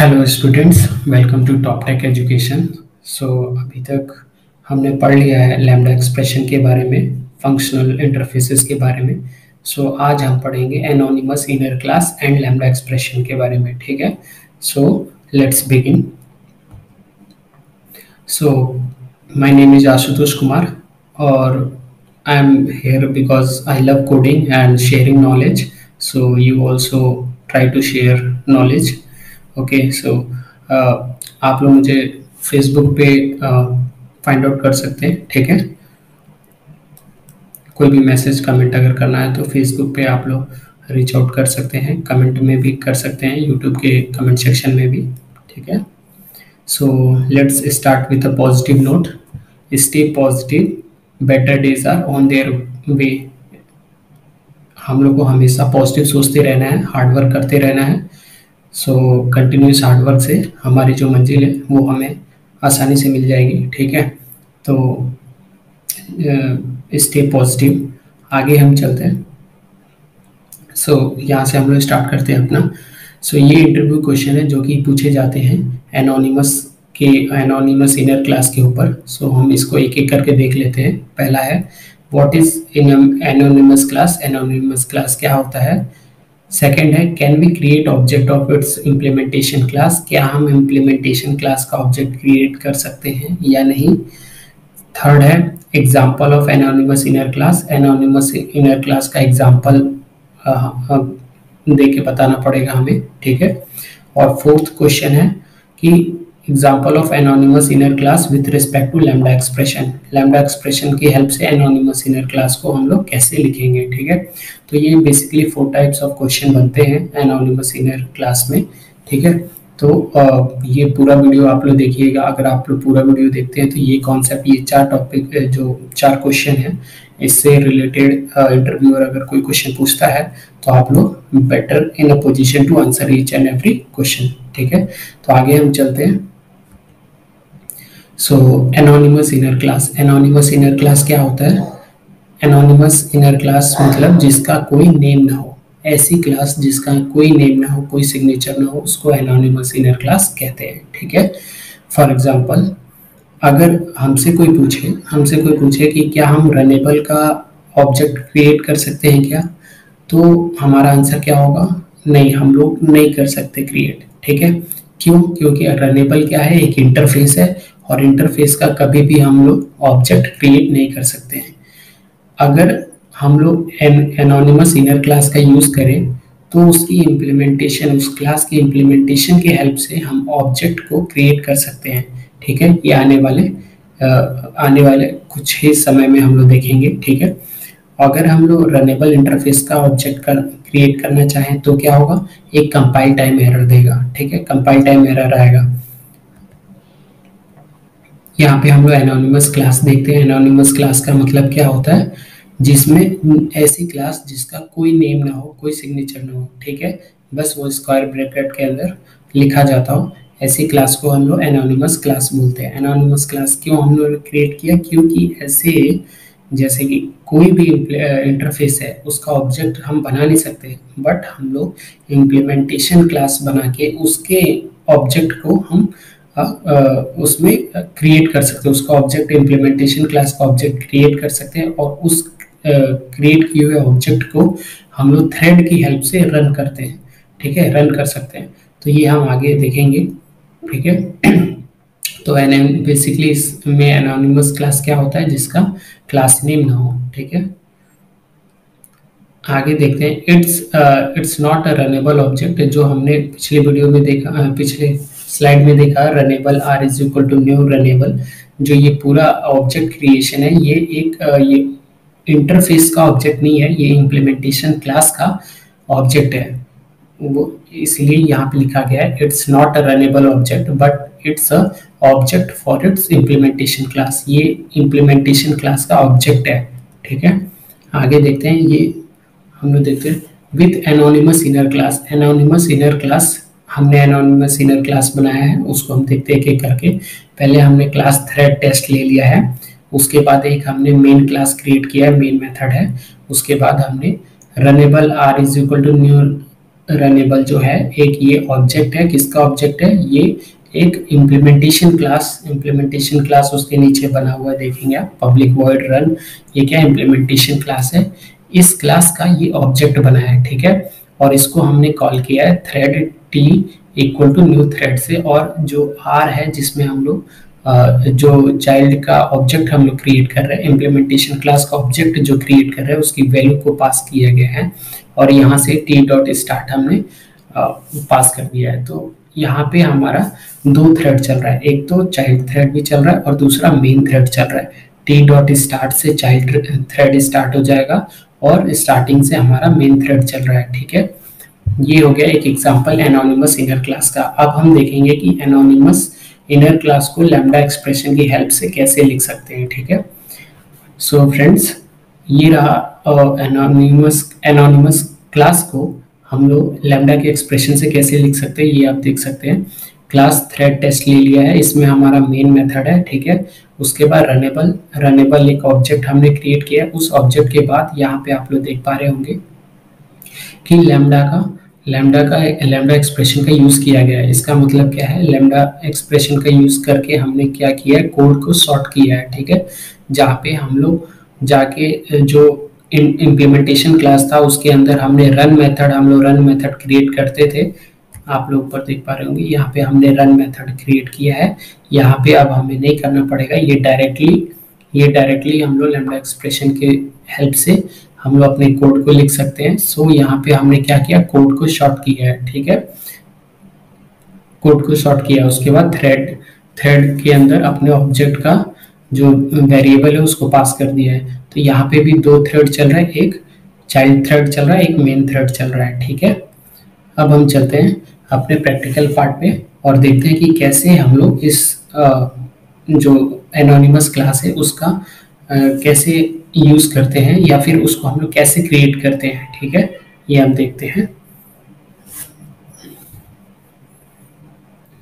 Hello students, welcome to top tech education. अभी तक हमने पढ़ लिया है लैम्डा एक्सप्रेशन के बारे में, फंक्शनल इंटरफेसेस के बारे में। आज हम पढ़ेंगे anonymous inner class and lambda expression के बारे में। ठीक है, let's begin. My name is Ashutosh Kumar और I am here because I love coding and sharing knowledge. So you also try to share knowledge. Okay, आप लोग मुझे फेसबुक पे फाइंड आउट कर सकते हैं। ठीक है, कोई भी मैसेज कमेंट अगर करना है तो फेसबुक पे आप लोग रीच आउट कर सकते हैं, कमेंट में भी कर सकते हैं, यूट्यूब के कमेंट सेक्शन में भी। ठीक है, let's start with a positive note. Stay positive, better days are on their way. हम लोग को हमेशा पॉजिटिव सोचते रहना है, हार्डवर्क करते रहना है। कंटिन्यूस हार्डवर्क से हमारी जो मंजिल है वो हमें आसानी से मिल जाएगी। ठीक है, तो स्टे पॉजिटिव। आगे हम चलते हैं। यहाँ से हम लोग स्टार्ट करते हैं अपना। ये इंटरव्यू क्वेश्चन है जो कि पूछे जाते हैं एनोनिमस इनर क्लास के ऊपर। हम इसको एक एक करके देख लेते हैं। पहला है, what is anonymous class? Anonymous class क्या होता है? सेकेंड है, can we create object of its implementation class? क्या हम इम्प्लीमेंटेशन क्लास का ऑब्जेक्ट क्रिएट कर सकते हैं या नहीं? थर्ड है, example of anonymous inner class. Anonymous inner class का एग्जाम्पल दे के बताना पड़ेगा हमें। ठीक है, और फोर्थ क्वेश्चन है कि example of anonymous inner class with respect to lambda expression. Lambda expression की हेल्प से एनोनिमस इनर क्लास को हम लोग कैसे लिखेंगे? ठीक है, तो ये बेसिकली 4 टाइप्स ऑफ क्वेश्चन बनते हैं एनोनिमस इनर क्लास में। ठीक है, तो ये पूरा वीडियो आप लोग देखिएगा। अगर आप लोग पूरा वीडियो देखते हैं तो ये कॉन्सेप्ट, ये 4 टॉपिक, जो 4 क्वेश्चन है, इससे रिलेटेड इंटरव्यूअर अगर कोई क्वेश्चन पूछता है तो आप लोग better in a position to answer each and every question. ठीक है, तो आगे हम चलते हैं। Anonymous inner class. Anonymous inner class क्या होता है? एनोनिमस इनर क्लास मतलब जिसका कोई नेम ना हो। ऐसी क्लास जिसका कोई नेम ना हो, कोई सिग्नेचर ना हो, उसको एनोनिमस इनर क्लास कहते हैं। ठीक है, फॉर एग्जांपल, अगर हमसे कोई पूछे कि क्या हम रनेबल का ऑब्जेक्ट क्रिएट कर सकते हैं क्या, तो हमारा आंसर क्या होगा? नहीं, हम लोग नहीं कर सकते क्रिएट। ठीक है, क्यों? क्योंकि रनेबल क्या है? एक इंटरफेस है और इंटरफेस का कभी भी हम लोग ऑब्जेक्ट क्रिएट नहीं कर सकते हैं। अगर हम लोग एनोनिमस इनर क्लास का यूज करें तो उसकी इम्प्लीमेंटेशन, उस क्लास की इम्प्लीमेंटेशन की हेल्प से हम ऑब्जेक्ट को क्रिएट कर सकते हैं। ठीक है, ये आने वाले कुछ ही समय में हम लोग देखेंगे। ठीक है, अगर हम लोग रनेबल इंटरफेस का ऑब्जेक्ट क्रिएट करना चाहें तो क्या होगा? एक कंपाइल टाइम एरर देगा। ठीक है, कंपाइल टाइम एरर आएगा। यहाँ पे हम लोग एनोनिमस क्लास देखते हैं। एनोनिमस क्लास का मतलब क्या होता है? जिसमें ऐसी क्लास जिसका कोई नेम ना हो, कोई सिग्नेचर ना हो। ठीक है, बस वो स्क्वायर ब्रैकेट के अंदर लिखा जाता हो, ऐसी क्लास को हम लोग एनोनिमस क्लास बोलते हैं। एनोनिमस क्लास क्यों हम लोग क्रिएट किया? क्योंकि ऐसे जैसे कि कोई भी इंटरफेस है, उसका ऑब्जेक्ट हम बना नहीं सकते, बट हम लोग इम्प्लीमेंटेशन क्लास बना के उसके ऑब्जेक्ट को हम उसमें क्रिएट कर सकते हैं। उसका ऑब्जेक्ट, इम्प्लीमेंटेशन क्लास का ऑब्जेक्ट क्रिएट कर सकते हैं और उस क्रिएट किए हुए ऑब्जेक्ट को हम लोग थ्रेड की हेल्प से रन करते हैं। ठीक है, रन कर सकते हैं। तो ये हम आगे देखेंगे। ठीक है, तो बेसिकली इसमें एनोनिमस क्लास क्या होता है? जिसका क्लास नेम ना हो। ठीक है, आगे देखते हैं। It's not a runnable object, जो हमने पिछले वीडियो में देखा, पिछले स्लाइड में देखा, runnable r is equal to new runnable. जो ये पूरा ऑब्जेक्ट क्रिएशन है, ये एक ये इंटरफेस का ऑब्जेक्ट नहीं है, ये इम्प्लीमेंटेशन क्लास का ऑब्जेक्ट है। वो इसलिए यहाँ पे लिखा गया है it's not a runnable object but it's a object for its implementation class. ये इम्प्लीमेंटेशन क्लास का ऑब्जेक्ट है। ठीक है, आगे देखते हैं। ये हम लोग देखते हैं with anonymous inner class. Anonymous inner class, हमने एनोनिमस इनर क्लास बनाया है, उसको हम देखते हैं एक एक करके। पहले हमने क्लास थ्रेड टेस्ट ले लिया है, उसके बाद एक हमने मेन क्लास क्रिएट किया है, मेन मेथड है। उसके बाद हमने runnable r is equal to new runnable जो है एक ये ऑब्जेक्ट है। किसका ऑब्जेक्ट है? ये एक इम्प्लीमेंटेशन क्लास उसके नीचे बना हुआ है, देखेंगे आप, पब्लिक वॉइड रन। ये क्या इम्प्लीमेंटेशन क्लास है, इस क्लास का ये ऑब्जेक्ट बना है, ठीक है। और इसको हमने कॉल किया है thread t equal to new thread से, और जो आर है जिसमें हम लोग जो चाइल्ड का ऑब्जेक्ट हम लोग क्रिएट कर रहे हैं, इम्प्लीमेंटेशन क्लास का ऑब्जेक्ट जो क्रिएट कर रहे हैं उसकी वैल्यू को पास किया गया है, और यहाँ से टी डॉट स्टार्ट हमने पास कर दिया है। तो यहाँ पे हमारा दो थ्रेड चल रहा है, एक तो चाइल्ड थ्रेड भी चल रहा है और दूसरा मेन थ्रेड चल रहा है। टी डॉट स्टार्ट से चाइल्ड थ्रेड स्टार्ट हो जाएगा और स्टार्टिंग से हमारा मेन थ्रेड चल रहा है, ठीक है। ये हो गया एक एग्जांपल एनोनिमस इनर क्लास का। अब हम देखेंगे कि एनोनिमस इनर क्लास को लैम्डा एक्सप्रेशन की हेल्प से कैसे लिख सकते हैं, ठीक है। सो फ्रेंड्स, ये रहा एनोनिमस क्लास को हम लोग लैम्डा के एक्सप्रेशन से कैसे लिख सकते हैं, ये आप देख सकते हैं। क्लास थ्रेड टेस्ट ले लिया है, इसमें हमारा मेन मेथड है, ठीक है। उसके बाद रनेबल एक ऑब्जेक्ट हमने क्रिएट किया है। उस ऑब्जेक्ट के बाद यहाँ पे आप लोग देख पा रहे होंगे कि लैम्डा एक्सप्रेशन का यूज किया गया है। इसका मतलब क्या है, लैम्डा एक्सप्रेशन का यूज करके हमने क्या किया है, कोड को सॉर्ट किया है, ठीक है। जहाँ पे हम लोग जाके जो इम्प्लीमेंटेशन क्लास था उसके अंदर हमने रन मेथड क्रिएट करते थे। आप लोग ऊपर देख पा रहे होंगे, यहाँ पे हमने रन मेथड क्रिएट किया है। यहाँ पे अब हमें नहीं करना पड़ेगा, ये डायरेक्टली हम लोग लैम्डा एक्सप्रेशन के हेल्प से हम लोग अपने कोड को लिख सकते हैं। सो यहाँ पे हमने क्या किया, कोड को शॉर्ट किया है, ठीक है। कोड को शॉर्ट किया, उसके बाद थ्रेड के अंदर अपने ऑब्जेक्ट का जो वेरिएबल है उसको पास कर दिया है। तो यहाँ पे भी दो थ्रेड चल रहा है, एक चाइल्ड थ्रेड चल रहा है, एक मेन थ्रेड चल रहा है, ठीक है। अब हम चलते हैं अपने प्रैक्टिकल पार्ट पे और देखते हैं कि कैसे हम लोग इस जो एनोनिमस क्लास है उसका कैसे यूज करते हैं, या फिर उसको हम लोग कैसे क्रिएट करते हैं, ठीक है। ये हम देखते हैं।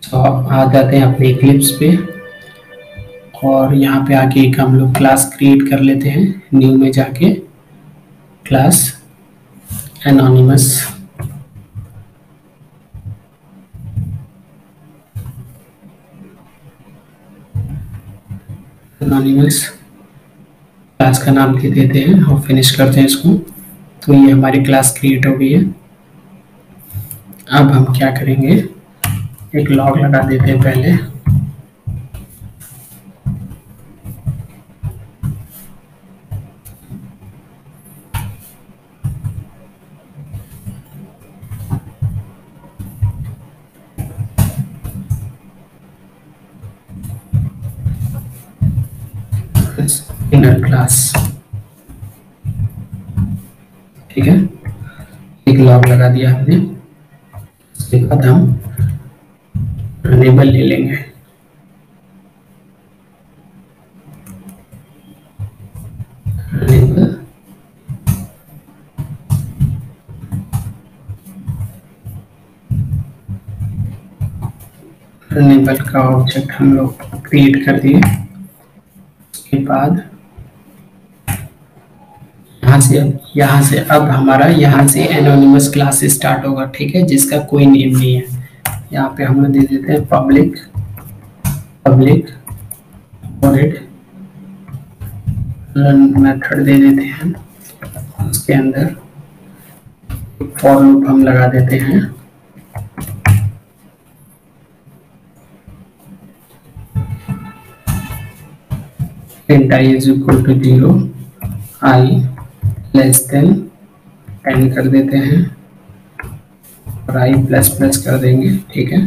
तो आ जाते हैं अपने इक्लिप्स पे और यहाँ पे आके एक हम लोग क्लास क्रिएट कर लेते हैं। न्यू में जाके क्लास एनोनिमस क्लास का नाम दे देते हैं और फिनिश करते हैं इसको। तो ये हमारी क्लास क्रिएट हो गई है। अब हम क्या करेंगे, एक लॉग लगा देते हैं पहले। इनर क्लास, ठीक है, एक लॉग लगा दिया हमने। उसके बाद हम रनेबल ले लेंगे। रनेबल का ऑब्जेक्ट हम लोग क्रिएट कर दिए। उसके बाद यहाँ से अब हमारा यहाँ से एनोनिमस क्लास स्टार्ट होगा, ठीक है, जिसका कोई नेम नहीं है। यहाँ पे हम लोग दे देते हैं पब्लिक वॉइड रन मेथड दे देते हैं। उसके अंदर फॉर लूप हम लगा देते हैं। int I is equal to 0, I less than 10 कर देते हैं और I प्लस प्लस कर देंगे, ठीक है।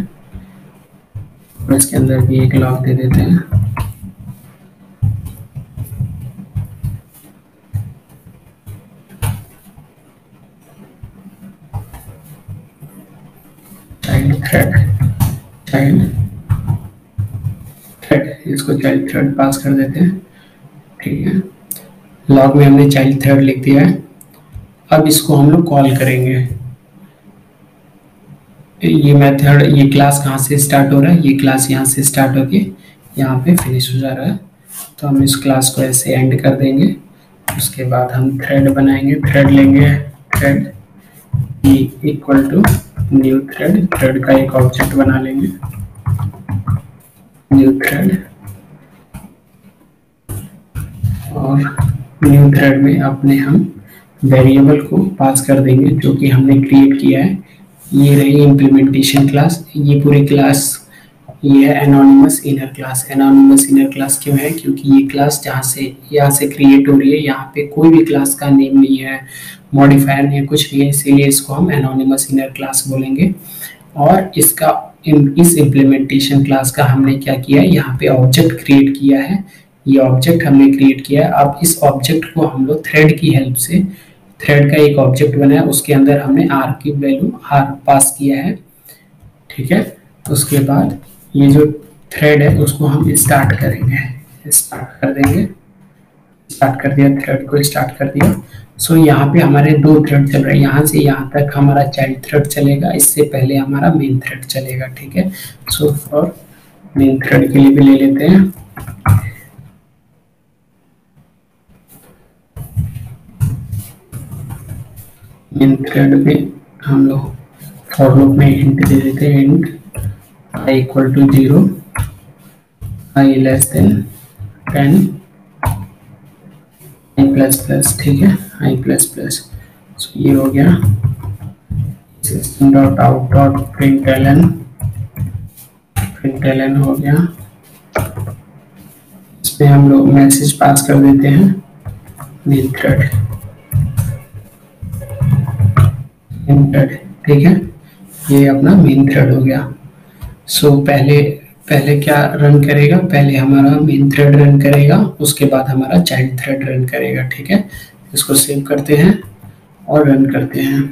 और इसके अंदर भी एक लॉग दे देते हैं। चाइल्ड थ्रेड, इसको चाइल्ड थ्रेड पास कर देते हैं, ठीक है। लॉग में हमने चाइल्ड थ्रेड लिख दिया है। अब इसको हम लोग कॉल करेंगे। ये मेथड, ये क्लास कहाँ से स्टार्ट हो रहा है, ये क्लास यहाँ से स्टार्ट होके यहाँ पे फिनिश हो जा रहा है। तो हम इस क्लास को ऐसे एंड कर देंगे। उसके बाद हम थ्रेड बनाएंगे, थ्रेड लेंगे, thread equal to new thread, thread का एक ऑब्जेक्ट बना लेंगे, न्यू थ्रेड, और न्यू थ्रेड में अपने हम वेरिएबल को पास कर देंगे जो कि हमने क्रिएट किया है। ये रही इम्प्लीमेंटेशन क्लास, ये पूरी क्लास ये है anonymous inner class. Anonymous inner class क्यों है? क्योंकि ये क्लास यहाँ से क्रिएट हो रही है, यहाँ पे कोई भी क्लास का नेम नहीं है, मॉडिफायर नहीं है, कुछ नहीं है, इसीलिए इसको हम एनोनिमस इनर क्लास बोलेंगे। और इसका इस इम्प्लीमेंटेशन क्लास का हमने क्या किया है, यहाँ पे ऑब्जेक्ट क्रिएट किया है, ये ऑब्जेक्ट हमने क्रिएट किया है। अब इस ऑब्जेक्ट को हम लोग थ्रेड की हेल्प से, थ्रेड का एक ऑब्जेक्ट बनाया, उसके अंदर हमने आर की वैल्यू आर पास किया है, ठीक है। उसके बाद ये जो थ्रेड है उसको हम स्टार्ट करेंगे, स्टार्ट कर देंगे, स्टार्ट कर दिया, थ्रेड को स्टार्ट कर दिया। सो यहाँ पे हमारे दो थ्रेड चल रहे हैं, यहाँ से यहाँ तक हमारा चाइल्ड थ्रेड चलेगा, इससे पहले हमारा मेन थ्रेड चलेगा, ठीक है। सो फॉर मेन थ्रेड के लिए भी ले लेते हैं, मेन थ्रेड में हम लोग फॉर लूप में इंट दे देते हैं, int i equal to 0, i less than 10, i plus plus, ठीक है, i प्लस प्लस। सो ये हो गया system dot out dot println, println हो गया। इसमें हम लोग मैसेज पास कर देते हैं मेन थ्रेड, ठीक है, ये अपना मेन थ्रेड हो गया। सो पहले क्या रन करेगा, पहले हमारा मेन थ्रेड रन करेगा, उसके बाद हमारा चाइल्ड थ्रेड रन करेगा, ठीक है। इसको सेव करते हैं और रन करते हैं।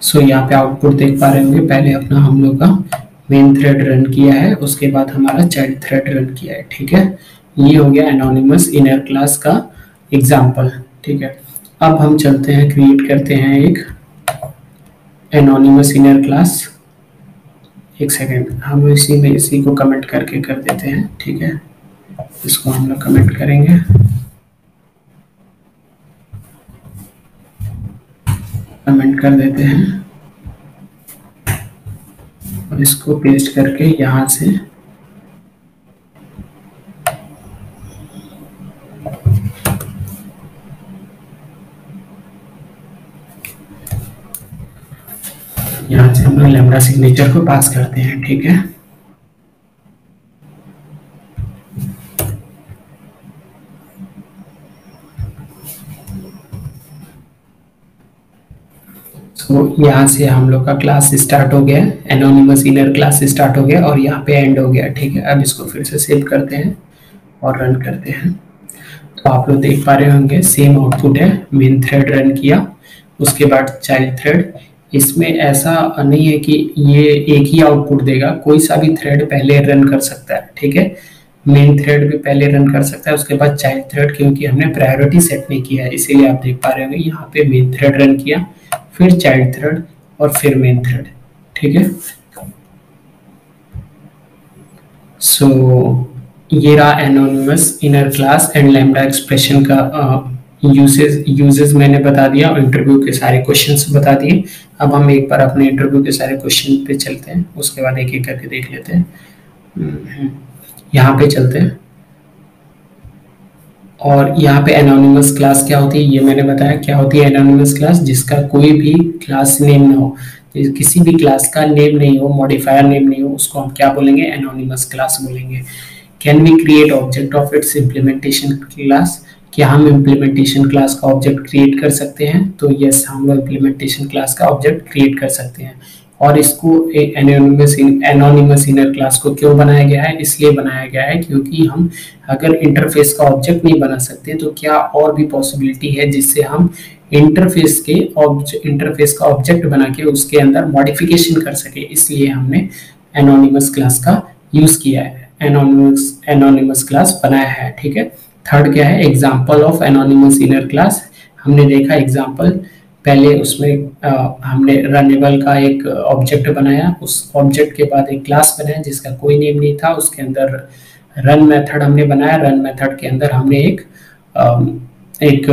सो यहाँ पे आउटपुट देख पा रहे होंगे, पहले अपना हम लोग का मेन थ्रेड रन किया है, उसके बाद हमारा चाइल्ड थ्रेड रन किया है, ठीक है। ये हो गया एनोनिमस इनर क्लास का एग्जाम्पल, ठीक है। अब हम चलते हैं, क्रिएट करते हैं एक एनोनिमस इनर क्लास। एक सेकेंड, हम इसी को कमेंट करके कर देते हैं, ठीक है। इसको हम लोग कमेंट करेंगे, कमेंट कर देते हैं और इसको पेस्ट करके यहाँ से हम लोग लैम्डा सिग्नेचर को पास करते हैं, ठीक है। तो यहाँ से हम लोग का क्लास स्टार्ट हो गया, एनोनिमस इनर क्लास स्टार्ट हो गया और यहाँ पे एंड हो गया, ठीक है। अब इसको फिर से सेव करते हैं और रन करते हैं। तो आप लोग देख पा रहे होंगे सेम आउटपुट है, मेन थ्रेड रन किया, उसके बाद चाइल्ड थ्रेड। इसमें ऐसा नहीं है कि ये एक ही आउटपुट देगा, कोई सा भी थ्रेड पहले रन कर सकता है, ठीक है। मेन थ्रेड भी पहले रन कर सकता है, उसके बाद चाइल्ड थ्रेड, क्योंकि हमने प्रायोरिटी सेट नहीं किया है, इसीलिए आप देख पा रहे होंगे यहाँ पे मेन थ्रेड रन किया, फिर चाइल्ड थ्रेड और फिर मेन थ्रेड, ठीक है। सो ये रहा anonymous inner class and lambda expression का यूजेस मैंने बता दिया और इंटरव्यू के सारे क्वेश्चंस बता दिए। अब हम एक बार अपने इंटरव्यू के सारे क्वेश्चन पे चलते हैं, उसके बाद एक एक करके देख लेते हैं। यहाँ पे चलते हैं और यहाँ पे एनोनिमस क्लास क्या होती है ये मैंने बताया। क्या होती है एनोनिमस क्लास? जिसका कोई भी क्लास नेम ना हो, किसी भी क्लास का नेम नहीं हो, मॉडिफायर नेम नहीं हो, उसको हम क्या बोलेंगे? एनोनिमस क्लास बोलेंगे। Can we create object of its implementation class? क्या हम इम्प्लीमेंटेशन क्लास का ऑब्जेक्ट क्रिएट कर सकते हैं? तो यस, हम लोग इम्प्लीमेंटेशन क्लास का ऑब्जेक्ट क्रिएट कर सकते हैं। और इसको एनोनिमस इनर क्लास को क्यों बनाया गया है? इसलिए बनाया गया है क्योंकि हम अगर इंटरफेस का ऑब्जेक्ट नहीं बना सकते तो क्या और भी पॉसिबिलिटी है जिससे हम इंटरफेस का ऑब्जेक्ट बना के उसके अंदर मॉडिफिकेशन कर सके, इसलिए हमने एनोनिमस क्लास का यूज किया है, एनोनिमस क्लास बनाया है। ठीक है। थर्ड क्या है? Example of anonymous inner class. हमने देखा एग्जाम्पल, पहले उसमें हमने रनेबल का एक ऑब्जेक्ट बनाया, उस ऑब्जेक्ट के बाद एक क्लास बनाया जिसका कोई नेम नहीं था, उसके अंदर रन मेथड हमने बनाया, रन मेथड के अंदर हमने एक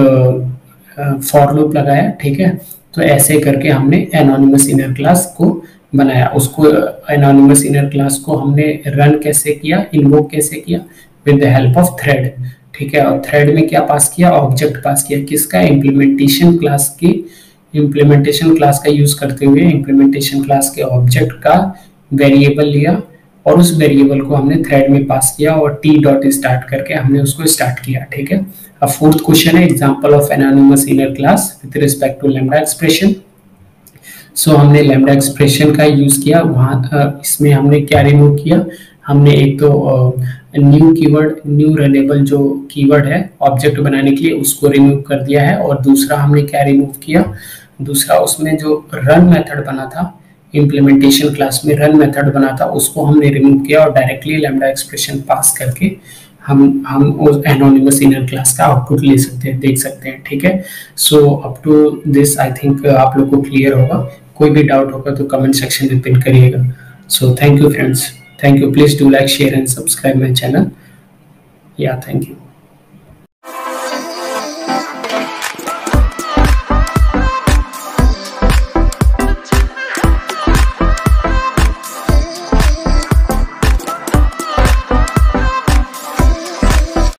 फॉर लूप लगाया, ठीक है। तो ऐसे करके हमने एनोनिमस इनर क्लास को बनाया। उसको एनोनिमस इनर क्लास को हमने रन कैसे किया, इन्वोक कैसे किया, with the help of thread, ठीक है। और थ्रेड में क्या पास किया, ऑब्जेक्ट पास किया, किसका, इम्प्लीमेंटेशन क्लास की, इम्प्लीमेंटेशन क्लास का यूज करते हुए इम्प्लीमेंटेशन क्लास के ऑब्जेक्ट का वेरिएबल लिया और उस वेरिएबल को हमने थ्रेड में पास किया और टी डॉट स्टार्ट करके हमने उसको स्टार्ट किया, ठीक है। अब फोर्थ क्वेश्चन है example of anonymous inner class with respect to lambda expression. So हमने लैम्डा एक्सप्रेशन का यूज किया, वहाँ इसमें हमने क्या रिमूव किया, हमने एक तो न्यू कीवर्ड, न्यू रनेबल जो कीवर्ड है ऑब्जेक्ट बनाने के लिए उसको रिमूव कर दिया है। और दूसरा हमने क्या रिमूव किया, दूसरा उसमें जो रन मेथड बना था, इम्प्लीमेंटेशन क्लास में रन मेथड बना था, उसको हमने रिमूव किया और डायरेक्टली लैम्डा एक्सप्रेशन पास करके हम उस एनोनिमस इनर क्लास का आउटपुट ले सकते हैं, देख सकते हैं, ठीक है। So up to this I think आप लोग को क्लियर होगा। कोई भी डाउट होगा तो कमेंट सेक्शन में पिन करिएगा। So thank you friends, thank you, please do like, share and subscribe my channel. या थैंक यू।